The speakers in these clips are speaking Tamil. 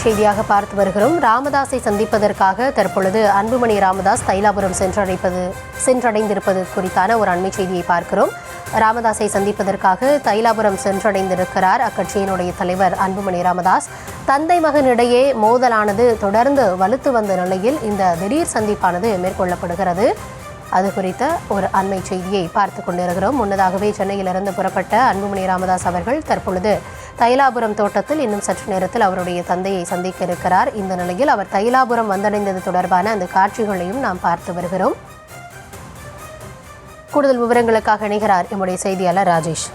செய்தியாக பார்த்து வருகிறோம். ராமதாஸை சந்திப்பதற்காக தற்பொழுது அன்புமணி ராமதாஸ் தைலாபுரம் சென்றடைந்திருப்பது குறித்தான ஒரு அண்மை செய்தியை பார்க்கிறோம். ராமதாஸை சந்திப்பதற்காக தைலாபுரம் சென்றடைந்திருக்கிறார் அக்கட்சியினுடைய தலைவர் அன்புமணி ராமதாஸ். தந்தை மகனிடையே மோதலானது தொடர்ந்து வலுத்து வந்த நிலையில் இந்த திடீர் சந்திப்பானது மேற்கொள்ளப்படுகிறது. அது குறித்த ஒரு அண்மை செய்தியை பார்த்து கொண்டிருக்கிறோம். முன்னதாகவே சென்னையிலிருந்து புறப்பட்ட அன்புமணி ராமதாஸ் அவர்கள் தற்பொழுது தைலாபுரம் தோட்டத்தில் இன்னும் சற்று நேரத்தில் அவருடைய தந்தையை சந்திக்க இருக்கிறார். இந்த நிலையில் அவர் தைலாபுரம் வந்தடைந்தது தொடர்பான அந்த காட்சிகளையும் நாம் பார்த்து வருகிறோம். கூடுதல் விவரங்களுக்காக இணைகிறார் நம்முடைய செய்தியாளர் ராஜேஷ்.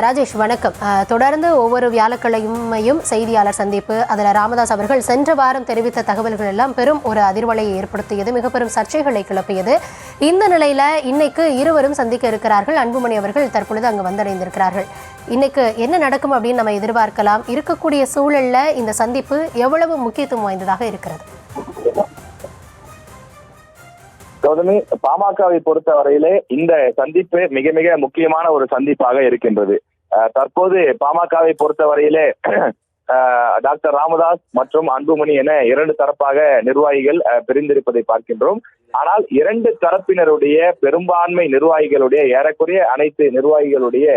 ராஜேஷ், வணக்கம். தொடர்ந்து ஒவ்வொரு வியாழக்கிழமையும் செய்தியாளர் சந்திப்பு, அதில் ராமதாஸ் அவர்கள் சென்ற வாரம் தெரிவித்த தகவல்கள் எல்லாம் பெரும் ஒரு அதிர்வலையை ஏற்படுத்தியது, மிக பெரும் சர்ச்சைகளை கிளப்பியது. இந்த நிலையில இன்னைக்கு இருவரும் சந்திக்க இருக்கிறார்கள். அன்புமணி அவர்கள் தற்பொழுது அங்கு வந்தடைந்திருக்கிறார்கள். இன்னைக்கு என்ன நடக்கும் அப்படின்னு நம்ம எதிர்பார்க்கலாம்? இருக்கக்கூடிய சூழல்ல இந்த சந்திப்பு எவ்வளவு முக்கியத்துவம் வாய்ந்ததாக இருக்கிறது? கௌதமி, பாமகவை பொறுத்த வரையிலே இந்த சந்திப்பு மிக மிக முக்கியமான ஒரு சந்திப்பாக இருக்கின்றது. தற்போது பாமகவை பொறுத்த வரையிலே டாக்டர் ராமதாஸ் மற்றும் அன்புமணி என இரண்டு தரப்பாக நிர்வாகிகள் பிரிந்திருப்பதை பார்க்கின்றோம். ஆனால் இரண்டு தரப்பினருடைய பெரும்பான்மை நிர்வாகிகளுடைய ஏறக்குறைய அனைத்து நிர்வாகிகளுடைய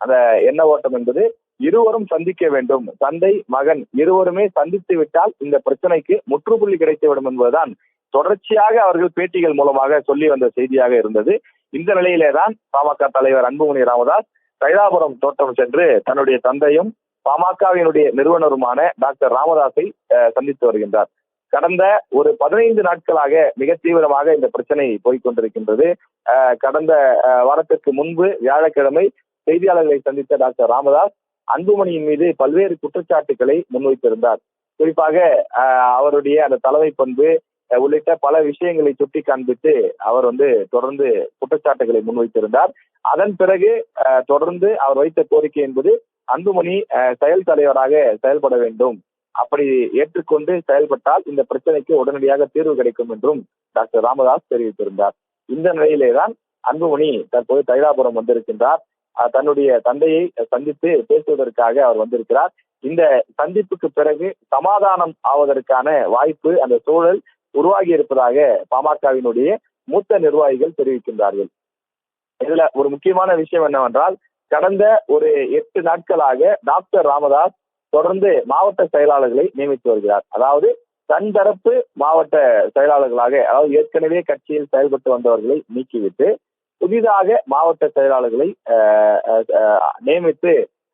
அந்த எண்ண ஓட்டம் என்பது இருவரும் சந்திக்க வேண்டும், தந்தை மகன் இருவருமே சந்தித்து விட்டால் இந்த பிரச்சனைக்கு முற்றுப்புள்ளி கிடைத்துவிடும் என்பதுதான் தொடர்ச்சியாக அவர்கள் பேட்டிகள் மூலமாக சொல்லி வந்த செய்தியாக இருந்தது. இந்த நிலையிலேதான் பாமக தலைவர் அன்புமணி ராமதாஸ் தைலாபுரம் தோட்டம் சென்று தன்னுடைய தந்தையும் பாமகவினுடைய நிறுவனருமான டாக்டர் ராமதாஸை சந்தித்து வருகின்றார். கடந்த ஒரு 15 நாட்களாக மிக தீவிரமாக இந்த பிரச்சனை போய்கொண்டிருக்கின்றது. கடந்த வாரத்திற்கு முன்பு வியாழக்கிழமை செய்தியாளர்களை சந்தித்த டாக்டர் ராமதாஸ் அன்புமணியின் மீது பல்வேறு குற்றச்சாட்டுகளை முன்வைத்திருந்தார். குறிப்பாக அவருடைய அந்த தலைமை பண்பு உள்ளிட்ட பல விஷயங்களை சுட்டி காண்பித்து அவர் தொடர்ந்து குற்றச்சாட்டுகளை முன்வைத்திருந்தார். அதன் பிறகு தொடர்ந்து அவர் வைத்த கோரிக்கை என்பது அன்புமணி செயல் தலைவராக செயல்பட வேண்டும், அப்படி ஏற்றுக்கொண்டு செயல்பட்டால் இந்த பிரச்சனைக்கு உடனடியாக தீர்வு கிடைக்கும் என்றும் டாக்டர் ராமதாஸ் தெரிவித்திருந்தார். இந்த நிலையிலேதான் அன்புமணி தற்போது தைலாபுரம் வந்திருக்கின்றார். தன்னுடைய தந்தையை சந்தித்து பேசுவதற்காக அவர் வந்திருக்கிறார். இந்த சந்திப்புக்கு பிறகு சமாதானம் ஆவதற்கான வாய்ப்பு, அந்த சூழல் உருவாகி இருப்பதாக பாமகவினுடைய மூத்த நிர்வாகிகள் தெரிவிக்கின்றார்கள். இதுல ஒரு முக்கியமான விஷயம் என்னவென்றால், கடந்த ஒரு 8 நாட்களாக டாக்டர் ராமதாஸ் தொடர்ந்து மாவட்ட செயலாளர்களை நியமித்து வருகிறார். அதாவது தன் தரப்பு மாவட்ட செயலாளர்களாக, அதாவது ஏற்கனவே கட்சியில் செயல்பட்டு வந்தவர்களை நீக்கிவிட்டு புதிதாக மாவட்ட செயலாளர்களை நியமித்து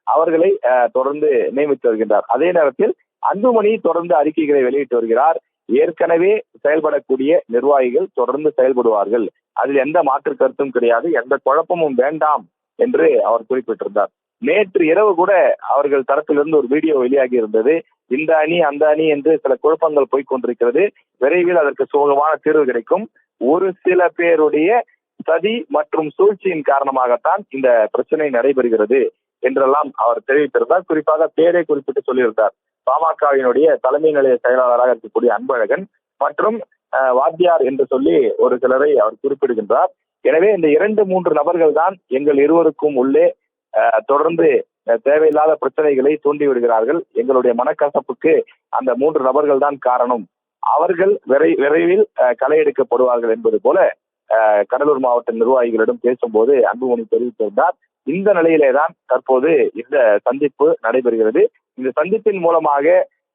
அவர்களை தொடர்ந்து நியமித்து வருகின்றார். அதே நேரத்தில் அன்புமணி தொடர்ந்து அறிக்கைகளை வெளியிட்டு வருகிறார். ஏற்கனவே செயல்படக்கூடிய நிர்வாகிகள் தொடர்ந்து செயல்படுவார்கள், அதில் எந்த மாற்று கருத்தும் கிடையாது, எந்த குழப்பமும் வேண்டாம் என்று அவர் குறிப்பிட்டிருந்தார். நேற்று இரவு கூட அவர்கள் தரப்பிலிருந்து ஒரு வீடியோ வெளியாகி இருந்தது. இந்த அணி அந்த அணி என்று சில குழப்பங்கள் போய்கொண்டிருக்கிறது, விரைவில் அதற்கு சுமூகமான தீர்வு கிடைக்கும், ஒரு சில பேருடைய சதி மற்றும் சூழ்ச்சியின் காரணமாகத்தான் இந்த பிரச்சனை நடைபெறுகிறது என்றெல்லாம் அவர் தெரிவித்திருந்தார். குறிப்பாக பேரை குறிப்பிட்டு சொல்லியிருந்தார். பாமகவினுடைய தலைமை நிலைய செயலாளராக இருக்கக்கூடிய அன்பழகன் மற்றும் வாத்தியார் என்று சொல்லி ஒரு சிலரை அவர் குறிப்பிடுகின்றார். எனவே இந்த 2-3 நபர்கள் தான் எங்கள் இருவருக்கும் உள்ளே தொடர்ந்து தேவையில்லாத பிரச்சனைகளை தூண்டி விடுகிறார்கள், எங்களுடைய மனக்கசப்புக்கு அந்த 3 நபர்கள் தான் காரணம், அவர்கள் விரைவில் களை எடுக்கப்படுவார்கள் என்பது போல கடலூர் மாவட்ட நிர்வாகிகளிடம் பேசும்போது அன்புமணி தெரிவித்திருந்தார். இந்த நிலையிலேதான் தற்போது இந்த சந்திப்பு நடைபெறுகிறது. இந்த சந்திப்பின் மூலமாக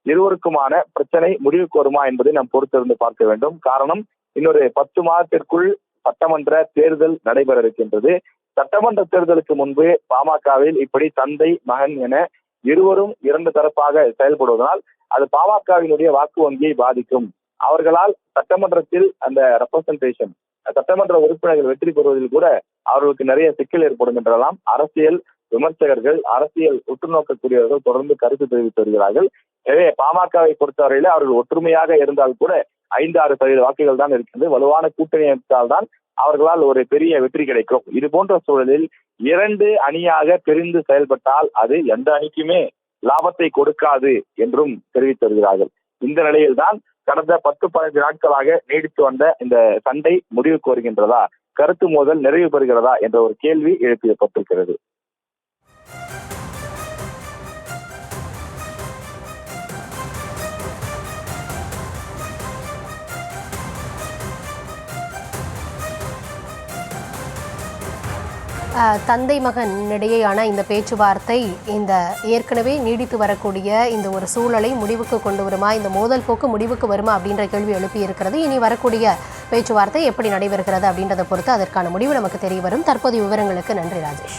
இருவருக்குமான பிரச்சனை முடிவுக்கு வருமா என்பதை நாம் பொறுத்திருந்து பார்க்க வேண்டும். காரணம், இன்னொரு 10 மாதத்திற்குள் சட்டமன்ற தேர்தல் நடைபெற இருக்கின்றது. சட்டமன்ற தேர்தலுக்கு முன்பு பாமகவில் இப்படி தந்தை மகன் என இருவரும் 2 தரப்பாக செயல்படுவதனால் அது பாமகவினுடைய வாக்கு வங்கியை பாதிக்கும். அவர்களால் சட்டமன்றத்தில் அந்த ரெப்ரசன்டேஷன், சட்டமன்ற உறுப்பினர்கள் வெற்றி பெறுவதில் கூட அவர்களுக்கு நிறைய சிக்கல் ஏற்படும் என்றெல்லாம் அரசியல் விமர்சகர்கள், அரசியல் உற்று நோக்கக்கூடியவர்கள் தொடர்ந்து கருத்து தெரிவித்து வருகிறார்கள். எனவே பாமகவை பொறுத்தவரையில அவர்கள் ஒற்றுமையாக இருந்தால் கூட 5-6% வாக்குகள் தான் இருக்கிறது. வலுவான கூட்டணி அமைத்தால் தான் அவர்களால் ஒரு பெரிய வெற்றி கிடைக்கும். இது போன்ற சூழலில் 2 அணியாக பிரிந்து செயல்பட்டால் அது எந்த அணிக்குமே லாபத்தை கொடுக்காது என்றும் தெரிவித்து வருகிறார்கள். இந்த நிலையில்தான் கடந்த 10-15 நாட்களாக நீடித்து வந்த இந்த சண்டை முடிவுக்கு வருகின்றதா, கருத்து மோதல் நிறைவு பெறுகிறதா என்ற ஒரு கேள்வி எழுப்பப்பட்டிருக்கிறது. தந்தை மகன் இடையேயான இந்த பேச்சுவார்த்தை இந்த ஏற்கனவே நீடித்து வரக்கூடிய இந்த ஒரு சூழலை முடிவுக்கு கொண்டு வருமா, இந்த மோதல் போக்கு முடிவுக்கு வருமா அப்படின்ற கேள்வி எழுப்பியிருக்கிறது. இனி வரக்கூடிய பேச்சுவார்த்தை எப்படி நடைபெறுகிறது அப்படின்றத பொறுத்து அதற்கான முடிவு நமக்கு தெரிய வரும். தற்போதைய விவரங்களுக்கு நன்றி ராஜேஷ்.